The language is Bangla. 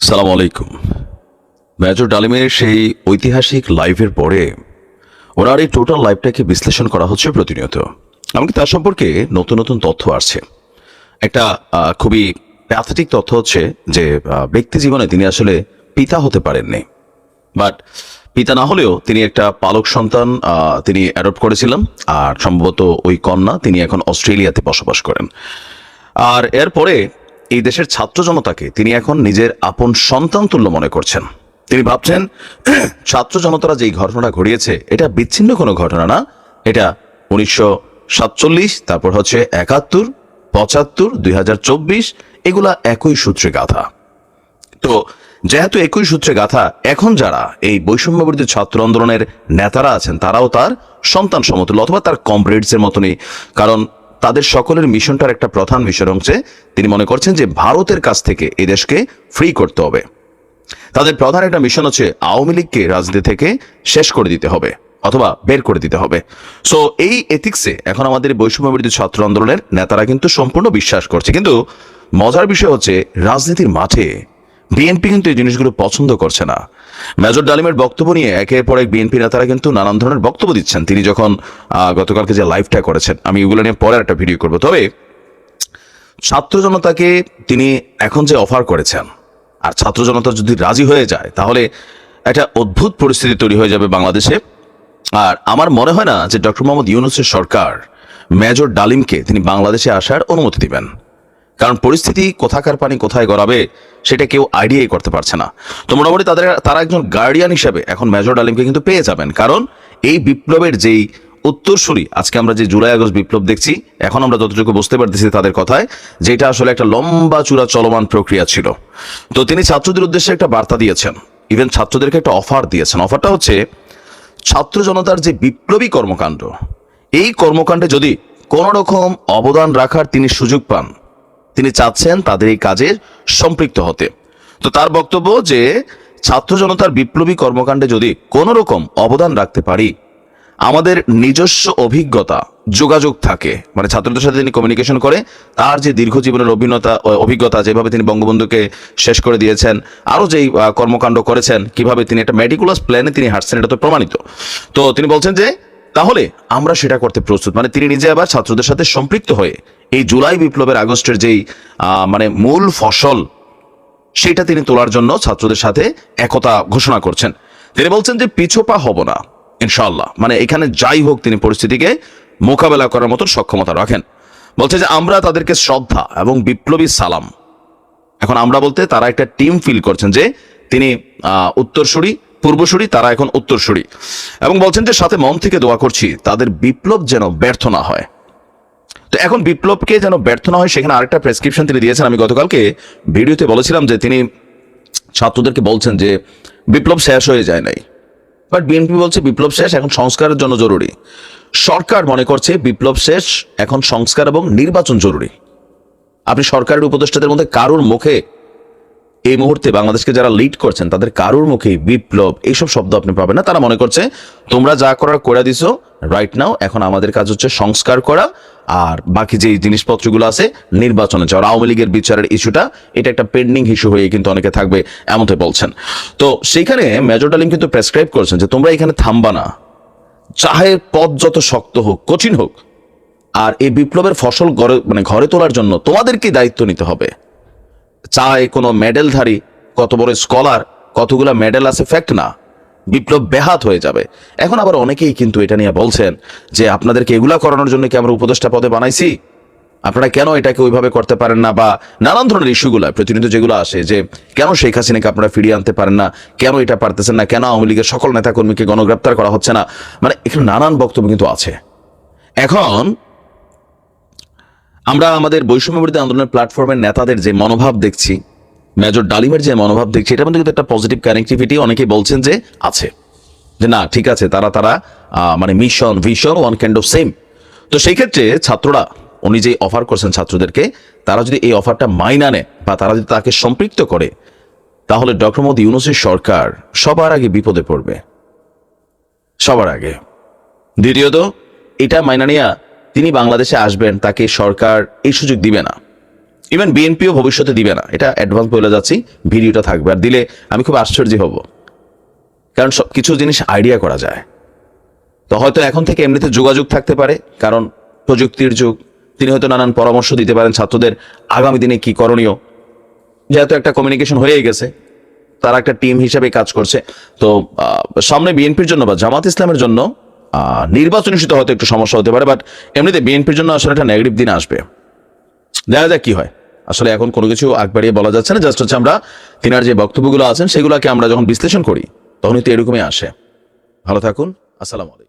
সালাম আলাইকুম। মেজর ডালিমের সেই ঐতিহাসিক লাইভের পরে ওনার এই টোটাল লাইভটাকে বিশ্লেষণ করা হচ্ছে প্রতিনিয়ত। এমনকি তার সম্পর্কে নতুন নতুন তথ্য আসছে। একটা খুবই প্যাথেটিক তথ্য হচ্ছে যে ব্যক্তি জীবনে তিনি আসলে পিতা হতে পারেননি, বাট পিতা না হলেও তিনি একটা পালক সন্তান তিনি অ্যাডপ্ট করেছিলেন। আর সম্ভবত ওই কন্যা তিনি এখন অস্ট্রেলিয়াতে বসবাস করেন। আর এরপরে এই দেশের ছাত্র জনতাকে তিনি এখন নিজের আপন সন্তান তুল্য মনে করছেন। তিনি ভাবছেন ছাত্র জনতারা যেই ঘটনাটা ঘটিয়েছে এটা বিচ্ছিন্ন কোনো ঘটনা না, এটা 1947, তারপর হচ্ছে 71, 75, 2024, এগুলা একই সূত্রে গাথা। তো যেহেতু একই সূত্রে গাথা, এখন যারা এই বৈষম্য বিরোধী ছাত্র আন্দোলনের নেতারা আছেন তারাও তার সন্তান সমতুল্য অথবা তার কমরেডস এর মতনই। কারণ তাদের সকলের মিশনটার একটা প্রধান মিশন হচ্ছে তিনি মনে করছেন যে ভারতের কাছ থেকে এই দেশকে ফ্রি করতে হবে। তাদের প্রধান একটা মিশন হচ্ছে আওয়ামী লীগকে রাজনীতি থেকে শেষ করে দিতে হবে অথবা বের করে দিতে হবে। সো এই এথিক্সে এখন আমাদের বৈষম্য বিরোধী ছাত্র আন্দোলনের নেতারা কিন্তু সম্পূর্ণ বিশ্বাস করছে। কিন্তু মজার বিষয় হচ্ছে রাজনীতির মাঠে বিএনপি কিন্তু এই জিনিসগুলো পছন্দ করছে না। মেজর ডালিমের বক্তব্য নিয়ে একের পর এক বিএনপি নেতারা কিন্তু নানান ধরনের বক্তব্য দিচ্ছেন। তিনি যখন গতকালকে যে লাইভটা করেছেন, আমি এগুলো নিয়ে পরে একটা ভিডিও করবো। তবে ছাত্র জনতাকে তিনি এখন যে অফার করেছেন, আর ছাত্র জনতা যদি রাজি হয়ে যায় তাহলে একটা অদ্ভুত পরিস্থিতি তৈরি হয়ে যাবে বাংলাদেশে। আর আমার মনে হয় না যে ডক্টর মোহাম্মদ ইউনূসের সরকার মেজর ডালিমকে তিনি বাংলাদেশে আসার অনুমতি দিবেন। কারণ পরিস্থিতি কোথাকার পানি কোথায় গড়াবে সেটা কেউ আইডিয়াই করতে পারছে না। তো মোটামুটি তারা একজন গার্ডিয়ান হিসেবে এখন মেজর ডালিমকে কিন্তু পেয়ে যাবেন। কারণ এই বিপ্লবের যেই উত্তরসূরি, আজকে আমরা যে জুলাই আগস্ট বিপ্লব দেখছি, এখন আমরা যতটুকু বুঝতে পারতেছি তাদের কথায়, যেটা আসলে একটা লম্বা চূড়া চলমান প্রক্রিয়া ছিল। তো তিনি ছাত্রদের উদ্দেশ্যে একটা বার্তা দিয়েছেন, ইভেন ছাত্রদেরকে একটা অফার দিয়েছেন। অফারটা হচ্ছে ছাত্র জনতার যে বিপ্লবী কর্মকাণ্ড, এই কর্মকাণ্ডে যদি কোনো রকম অবদান রাখার তিনি সুযোগ পান, তিনি চাচ্ছেন তাদের এই কাজে সম্পৃক্ত হতে। তো তার বক্তব্য যে ছাত্র জনতার বিপ্লবী কর্মকাণ্ডে যদি কোনো রকম অবদান রাখতে পারি, আমাদের নিজস্ব অভিজ্ঞতা যোগাযোগ থাকে, মানে ছাত্রদের সাথে তিনি কমিউনিকেশন করে তার যে দীর্ঘ জীবনের অভিজ্ঞতা, যেভাবে তিনি বঙ্গবন্ধুকে শেষ করে দিয়েছেন, আরো যেই কর্মকাণ্ড করেছেন, কিভাবে তিনি একটা মেটিকুলাস প্ল্যানে তিনি হাঁটছেন, এটা তো প্রমাণিত। তো তিনি বলছেন যে তাহলে আমরা সেটা করতে প্রস্তুত। মানে তিনি নিজে আবার ছাত্রদের সাথে সম্পৃক্ত হয়ে এই জুলাই বিপ্লবের আগস্টের যেই মানে মূল ফসল, সেটা তিনি তোলার জন্য ছাত্রদের সাথে একতা ঘোষণা করছেন। তিনি বলছেন যে পিছপা হব না ইনশাআল্লাহ, মানে এখানে যাই হোক তিনি পরিস্থিতিকে মোকাবেলা করার মতো সক্ষমতা রাখেন। বলছে যে আমরা তাদেরকে শ্রদ্ধা এবং বিপ্লবী সালাম, এখন আমরা বলতে তারা একটা টিম ফিল করছেন যে তিনি উত্তরসূরি, পূর্বসূরি, তারা এখন উত্তরসূরি, এবং বলছেন যে সাথে মন থেকে দোয়া করছি তাদের বিপ্লব যেন ব্যর্থ না হয়। তো এখন বিপ্লবকে যেন ব্যর্থ না হয় সেখানে আরেকটা প্রেসক্রিপশন তিনি দিয়েছেন। আমি গতকালকে ভিডিওতে বলেছিলাম যে তিনি ছাত্রদেরকে বলছেন যে বিপ্লব শেষ হয়ে যায় নাই, বাট বিএনপি বলছে বিপ্লব শেষ, এখন সংস্কারের জন্য জরুরি। সরকার মনে করছে বিপ্লব শেষ, এখন সংস্কার এবং নির্বাচন জরুরি। আপনি সরকারের উপদেষ্টাদের মধ্যে কারুর মুখে এই মুহূর্তে বাংলাদেশকে যারা লিড করছেন তাদের কারুর মুখে বিপ্লব এইসব শব্দ আপনি পাবেন না। তারা মনে করছে তোমরা যা করার করে দিছো রাইট নাও, এখন আমাদের কাজ হচ্ছে সংস্কার করা, আর বাকি যে জিনিসপত্রগুলো আছে নির্বাচনে যাওয়ার। আওয়ামী লীগের বিচারের ইস্যুটা এটা একটা পেন্ডিং ইস্যু হয়ে কিন্তু অনেকে থাকবে, এমনটাই বলছেন। তো সেইখানে মেজর ডালিম কিন্তু প্রেসক্রাইব করছেন যে তোমরা এখানে থামবা না, চাহে পথ যত শক্ত হোক কঠিন হোক, আর এই বিপ্লবের ফসল ঘরে তোলার জন্য তোমাদেরকে দায়িত্ব নিতে হবে। চায় কোনো মেডেলধারী, কত বড় স্কলার, কতগুলা মেডেল আছে ফ্যাক্ট না, বিপ্লব ব্যাহাত হয়ে যাবে। এখন আবার অনেকেই কিন্তু এটা নিয়ে বলছেন যে আপনাদেরকে এগুলা করানোর জন্য কি আমরা উপদেষ্টা পদে বানাইছি, আপনারা কেন এটাকে ওইভাবে করতে পারেন না, বা নানান ধরনের ইস্যুগুলা প্রতিনিয়ত যেগুলো আসে যে কেন শেখ হাসিনাকে আপনারা ফিরিয়ে আনতে পারেন না, কেন এটা পারতেছেন না, কেন আওয়ামী লীগের সকল নেতাকর্মীকে গণগ্রেপ্তার করা হচ্ছে না, মানে এখানে নানান বক্তব্য কিন্তু আছে। এখন আমরা আমাদের বৈষম্য বিরোধী আন্দোলনের প্ল্যাটফর্মের নেতাদের যে মনোভাব দেখছি, মেজর ডালিমের যে মনোভাব দেখছি, এটার মধ্যে কিন্তু একটা পজিটিভ কানেক্টিভিটি অনেকেই বলছেন যে আছে, যে না ঠিক আছে, তারা মানে mission vision one kind of same. তো সেই ক্ষেত্রে ছাত্ররা উনি যে অফার করছেন ছাত্রদেরকে, তারা যদি এই অফারটা মাইনা নেয় বা তারা যদি তাকে সম্পৃক্ত করে, তাহলে ডক্টর মোহাম্মদ ইউনূসের সরকার সবার আগে বিপদে পড়বে, সবার আগে। দ্বিতীয়ত, এটা মাইনা নিয়া তিনি বাংলাদেশে আসবেন, তাকে সরকার এই সুযোগ দিবে না। ইভেন বিএনপিও ভবিষ্যতে দিবে না, এটা অ্যাডভান্স বলে যাচ্ছি। ভিডিওটা থাকবে, আর দিলে আমি খুব আশ্চর্য হব, কারণ সব কিছু জিনিস আইডিয়া করা যায়। তো হয়তো এখন থেকে এমনিতে যোগাযোগ থাকতে পারে, কারণ প্রযুক্তির যুগ। তিনি হয়তো নানান পরামর্শ দিতে পারেন ছাত্রদের আগামী দিনে কি করণীয়, যেহেতু একটা কমিউনিকেশন হয়ে গেছে, তারা একটা টিম হিসেবে কাজ করছে। তো সামনে বিএনপির জন্য বা জামাত ইসলামের জন্য নির্বাচন ইস্যুতে হয়তো একটু সমস্যা হতে পারে, বাট এমনিতে বিএনপির জন্য আসলে একটা নেগেটিভ দিন আসবে। দেখা যাক কি হয়। আসলে এখন কোনো কিছু আগ বাড়িয়ে বলা যাচ্ছে না, জাস্ট হচ্ছে আমরা তিনার যে বক্তব্যগুলো আছেন সেগুলোকে আমরা যখন বিশ্লেষণ করি তখনই তো এরকমই আসে। ভালো থাকুন, আসসালামু আলাইকুম।